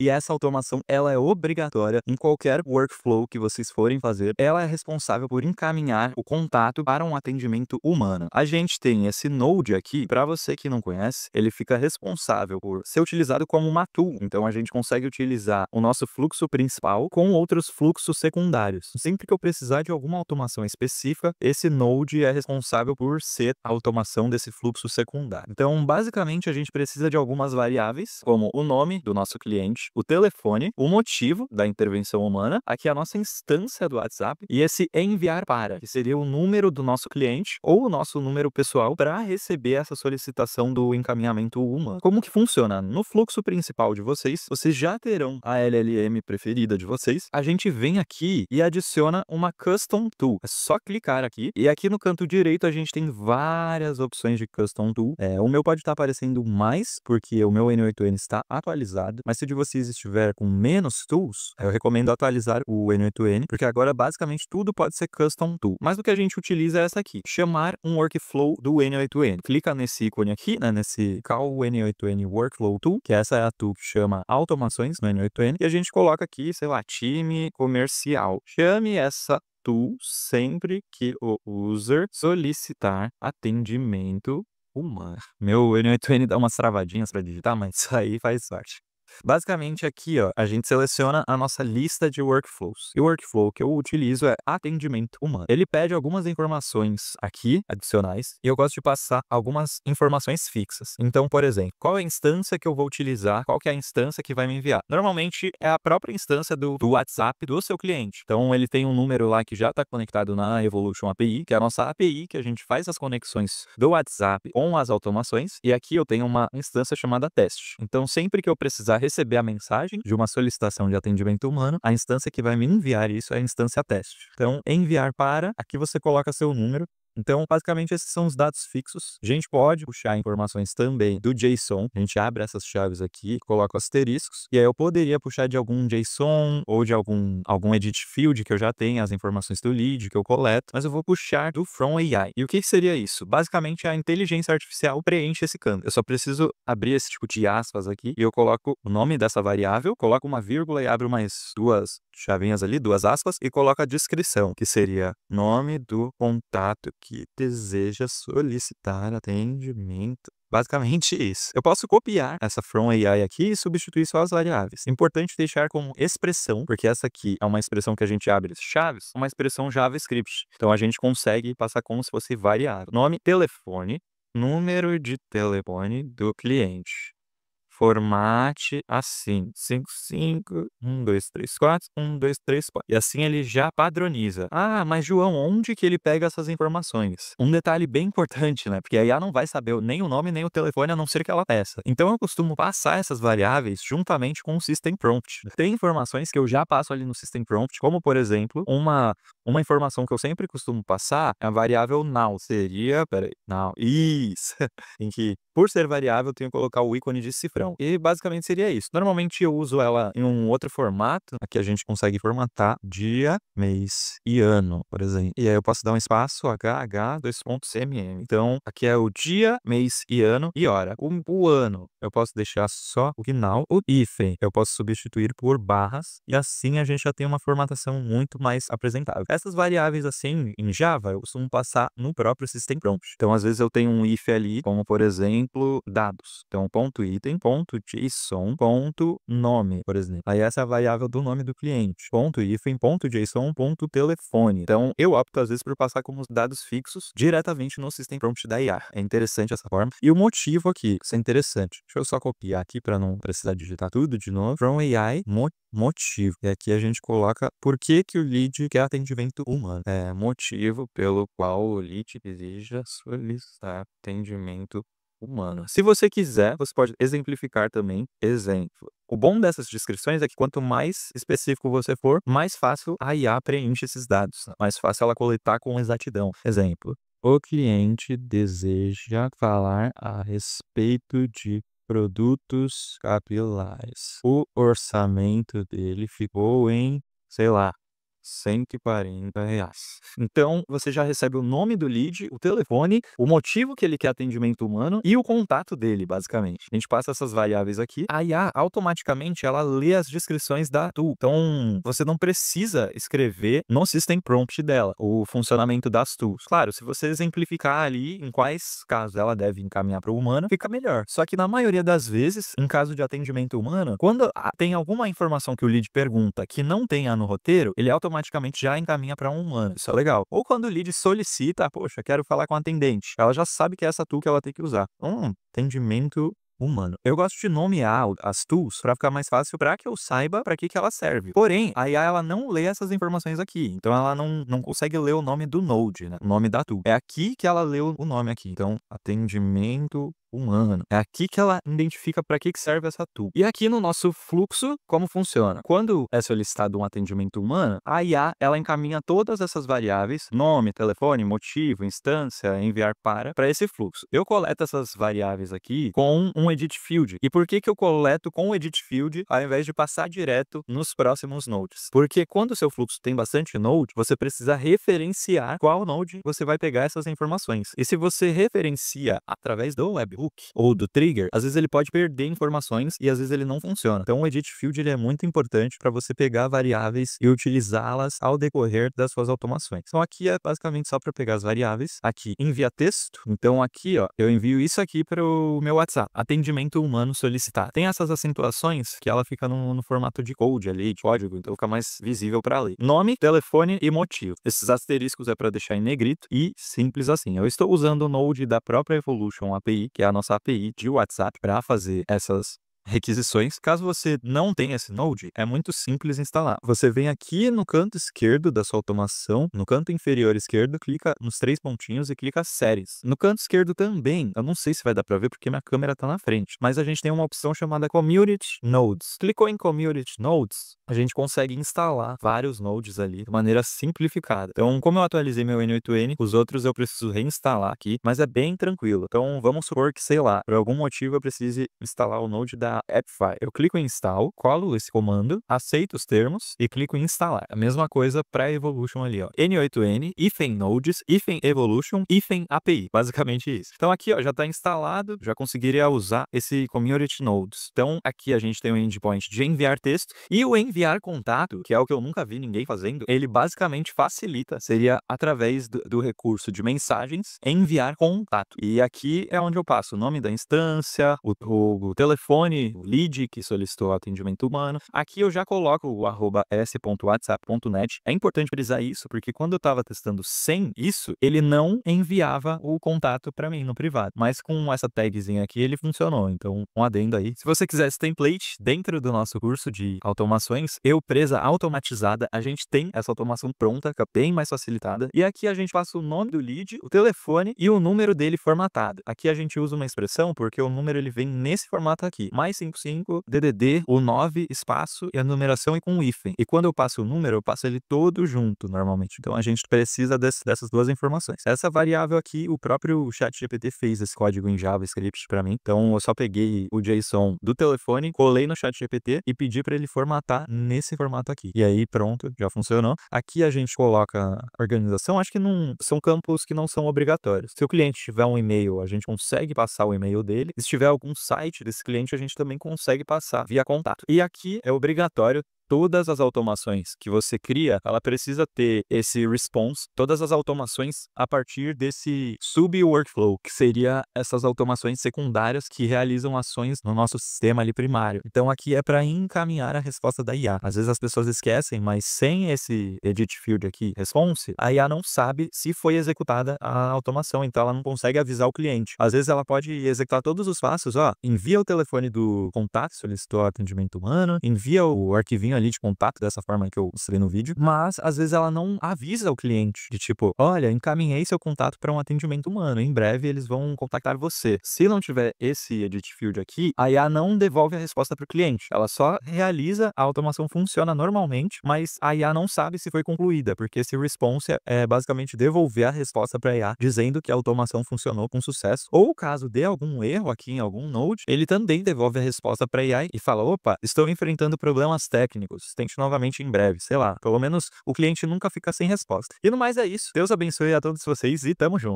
E essa automação, ela é obrigatória em qualquer workflow que vocês forem fazer. Ela é responsável por encaminhar o contato para um atendimento humano. A gente tem esse Node aqui, para você que não conhece, ele fica responsável por ser utilizado como uma tool. Então a gente consegue utilizar o nosso fluxo principal com outros fluxos secundários. Sempre que eu precisar de alguma automação específica, esse Node é responsável por ser a automação desse fluxo secundário. Então, basicamente, a gente precisa de algumas variáveis, como o nome do nosso cliente, o telefone, o motivo da intervenção humana, aqui a nossa instância do WhatsApp, e esse enviar para, que seria o número do nosso cliente ou o nosso número pessoal para receber essa solicitação do encaminhamento humano. Como que funciona? No fluxo principal de vocês já terão a LLM preferida de vocês. A gente vem aqui e adiciona uma Custom Tool. É só clicar aqui e aqui no canto direito a gente tem várias opções de Custom Tool. O meu pode estar aparecendo mais porque o meu N8N está atualizado, mas se o de vocês estiver com menos tools, eu recomendo atualizar o N8N, porque agora basicamente tudo pode ser Custom Tool. Mas o que a gente utiliza é essa aqui, chamar um workflow do N8N. Clica nesse ícone aqui, né, nesse Call N8N Workflow Tool, que essa é a tool que chama automações no N8N, e a gente coloca aqui, sei lá, time comercial. Chame essa tool sempre que o user solicitar atendimento humano. Meu N8N dá umas travadinhas para digitar, mas isso aí faz parte. Basicamente aqui, ó, a gente seleciona a nossa lista de workflows. E o workflow que eu utilizo é atendimento humano. Ele pede algumas informações aqui, adicionais, e eu gosto de passar algumas informações fixas. Então, por exemplo, qual é a instância que eu vou utilizar, qual que é a instância que vai me enviar. Normalmente é a própria instância do WhatsApp do seu cliente. Então, ele tem um número lá que já está conectado na Evolution API, que é a nossa API, que a gente faz as conexões do WhatsApp com as automações. E aqui eu tenho uma instância chamada teste. Então, sempre que eu precisar receber a mensagem de uma solicitação de atendimento humano, a instância que vai me enviar isso é a instância teste. Então, enviar para, aqui você coloca seu número. Então, basicamente, esses são os dados fixos. A gente pode puxar informações também do JSON. A gente abre essas chaves aqui, coloca asteriscos, e aí eu poderia puxar de algum JSON ou de algum edit field que eu já tenho as informações do lead que eu coleto, mas eu vou puxar do From AI. E o que seria isso? Basicamente, a inteligência artificial preenche esse campo. Eu só preciso abrir esse tipo de aspas aqui e eu coloco o nome dessa variável, coloco uma vírgula e abro mais duas chavinhas ali, duas aspas, e coloco a descrição, que seria nome do contato que deseja solicitar atendimento. Basicamente isso. Eu posso copiar essa From AI aqui e substituir só as variáveis. Importante deixar como expressão, porque essa aqui é uma expressão que a gente abre chaves, uma expressão JavaScript. Então a gente consegue passar como se fosse variável. Nome, telefone, número de telefone do cliente. Formate assim, 55, 1, 2, 3, 4, 1, 2, 3, 4. E assim ele já padroniza. Ah, mas João, onde que ele pega essas informações? Um detalhe bem importante, né? Porque a IA não vai saber nem o nome nem o telefone, a não ser que ela peça. Então eu costumo passar essas variáveis juntamente com o System Prompt. Tem informações que eu já passo ali no System Prompt, como por exemplo, uma informação que eu sempre costumo passar é a variável now. Seria, peraí, now, isso, em que, por ser variável, eu tenho que colocar o ícone de cifrão. E basicamente seria isso. Normalmente eu uso ela em um outro formato. Aqui a gente consegue formatar dia, mês e ano, por exemplo. E aí eu posso dar um espaço HH, dois pontos CMM. Então, aqui é o dia, mês e ano e hora. O ano eu posso deixar só o final. O hífen eu posso substituir por barras. E assim a gente já tem uma formatação muito mais apresentável. Essas variáveis assim, em Java, eu costumo passar no próprio System Prompt. Então, às vezes eu tenho um if ali, como por exemplo, dados. Então, ponto item, ponto JSON, ponto nome, por exemplo. Aí essa é a variável do nome do cliente. Ponto hífen, ponto JSON, ponto telefone. Então, eu opto às vezes por passar como os dados fixos diretamente no System Prompt da IA. É interessante essa forma. E o motivo aqui, isso é interessante. Deixa eu só copiar aqui para não precisar digitar tudo de novo. From AI, motivo. E aqui a gente coloca por que que o lead quer atendimento humano. É motivo pelo qual o lead deseja solicitar atendimento humano. Se você quiser, você pode exemplificar também. Exemplo. O bom dessas descrições é que quanto mais específico você for, mais fácil a IA preenche esses dados. Mais fácil ela coletar com exatidão. Exemplo. O cliente deseja falar a respeito de produtos capilares. O orçamento dele ficou em, sei lá, R$ 140. Então, você já recebe o nome do lead, o telefone, o motivo que ele quer atendimento humano e o contato dele, basicamente. A gente passa essas variáveis aqui, a IA automaticamente ela lê as descrições da tool. Então, você não precisa escrever no system prompt dela o funcionamento das tools. Claro, se você exemplificar ali em quais casos ela deve encaminhar para o humano, fica melhor. Só que na maioria das vezes, em caso de atendimento humano, quando tem alguma informação que o lead pergunta que não tenha no roteiro, ele automaticamente já encaminha para um humano. Isso é legal. Ou quando o lead solicita, poxa, quero falar com a atendente. Ela já sabe que é essa tool que ela tem que usar. Atendimento humano. Eu gosto de nomear as tools para ficar mais fácil para que eu saiba para que ela serve. Porém, a IA ela não lê essas informações aqui. Então ela não consegue ler o nome do node, né? O nome da tool. É aqui que ela lê o nome aqui. Então, atendimento humano. É aqui que ela identifica para que serve essa tool. E aqui no nosso fluxo, como funciona? Quando é solicitado um atendimento humano, a IA ela encaminha todas essas variáveis, nome, telefone, motivo, instância, enviar para esse fluxo. Eu coleto essas variáveis aqui com um edit field. E por que eu coleto com o edit field ao invés de passar direto nos próximos nodes? Porque quando o seu fluxo tem bastante node, você precisa referenciar qual node você vai pegar essas informações. E se você referencia através do webhook ou do trigger, às vezes ele pode perder informações e às vezes ele não funciona. Então o edit field ele é muito importante para você pegar variáveis e utilizá-las ao decorrer das suas automações. Então aqui é basicamente só para pegar as variáveis. Aqui envia texto. Então aqui, ó, eu envio isso aqui para o meu WhatsApp. Atendimento humano solicitar. Tem essas acentuações que ela fica no formato de code ali, de código, então fica mais visível para ler. Nome, telefone e motivo. Esses asteriscos é para deixar em negrito e simples assim. Eu estou usando o Node da própria Evolution API, que é a nossa API de WhatsApp, para fazer essas requisições. Caso você não tenha esse Node, é muito simples instalar. Você vem aqui no canto esquerdo da sua automação, no canto inferior esquerdo, clica nos 3 pontinhos e clica séries. No canto esquerdo também, eu não sei se vai dar para ver porque minha câmera tá na frente, mas a gente tem uma opção chamada Community Nodes. Clicou em Community Nodes, a gente consegue instalar vários nodes ali de maneira simplificada. Então, como eu atualizei meu N8N, os outros eu preciso reinstalar aqui, mas é bem tranquilo. Então, vamos supor que, sei lá, por algum motivo eu precise instalar o node da AppFi. Eu clico em Install, colo esse comando, aceito os termos e clico em Instalar. A mesma coisa para Evolution ali, ó. N8N, Nodes, Evolution, API. Basicamente isso. Então aqui, ó, já está instalado, já conseguiria usar esse Community Nodes. Então aqui a gente tem o endpoint de enviar texto e o enviar contato, que é o que eu nunca vi ninguém fazendo. Ele basicamente facilita, seria através do recurso de mensagens, enviar contato. E aqui é onde eu passo o nome da instância, o telefone, o lead que solicitou atendimento humano. Aqui eu já coloco o @s.whatsapp.net. É importante frisar isso, porque quando eu estava testando sem isso, ele não enviava o contato para mim no privado. Mas com essa tagzinha aqui, ele funcionou. Então, um adendo aí. Se você quiser esse template dentro do nosso curso de automações, presa automatizada, a gente tem essa automação pronta, fica bem mais facilitada. E aqui a gente passa o nome do lead, o telefone e o número dele formatado. Aqui a gente usa uma expressão porque o número ele vem nesse formato aqui. Mais 55, DDD, o 9, espaço e a numeração e com o hífen. E quando eu passo o número, eu passo ele todo junto, normalmente. Então a gente precisa dessas duas informações. Essa variável aqui, o próprio ChatGPT fez esse código em JavaScript para mim. Então eu só peguei o JSON do telefone, colei no ChatGPT e pedi para ele formatar nesse formato aqui. E aí pronto, já funcionou. Aqui a gente coloca organização. Acho que não são campos que não são obrigatórios. Se o cliente tiver um e-mail, a gente consegue passar o e-mail dele. E se tiver algum site desse cliente, a gente também consegue passar via contato. E aqui é obrigatório. Todas as automações que você cria, ela precisa ter esse response, todas as automações a partir desse sub-workflow, que seria essas automações secundárias que realizam ações no nosso sistema ali primário. Então aqui é para encaminhar a resposta da IA. Às vezes as pessoas esquecem, mas sem esse edit field aqui, response, a IA não sabe se foi executada a automação, então ela não consegue avisar o cliente. Às vezes ela pode executar todos os passos, ó, envia o telefone do contato, solicitou atendimento humano, envia o arquivinho ali de contato, dessa forma que eu mostrei no vídeo, mas às vezes ela não avisa o cliente de tipo, olha, encaminhei seu contato para um atendimento humano, em breve eles vão contactar você. Se não tiver esse edit field aqui, a IA não devolve a resposta para o cliente, ela só realiza, a automação funciona normalmente, mas a IA não sabe se foi concluída, porque esse response é basicamente devolver a resposta para a IA, dizendo que a automação funcionou com sucesso, ou caso dê algum erro aqui em algum node, ele também devolve a resposta para a IA e fala, opa, estou enfrentando problemas técnicos, eletrônicos. Tente novamente em breve, sei lá. Pelo menos o cliente nunca fica sem resposta. E no mais é isso. Deus abençoe a todos vocês e tamo junto.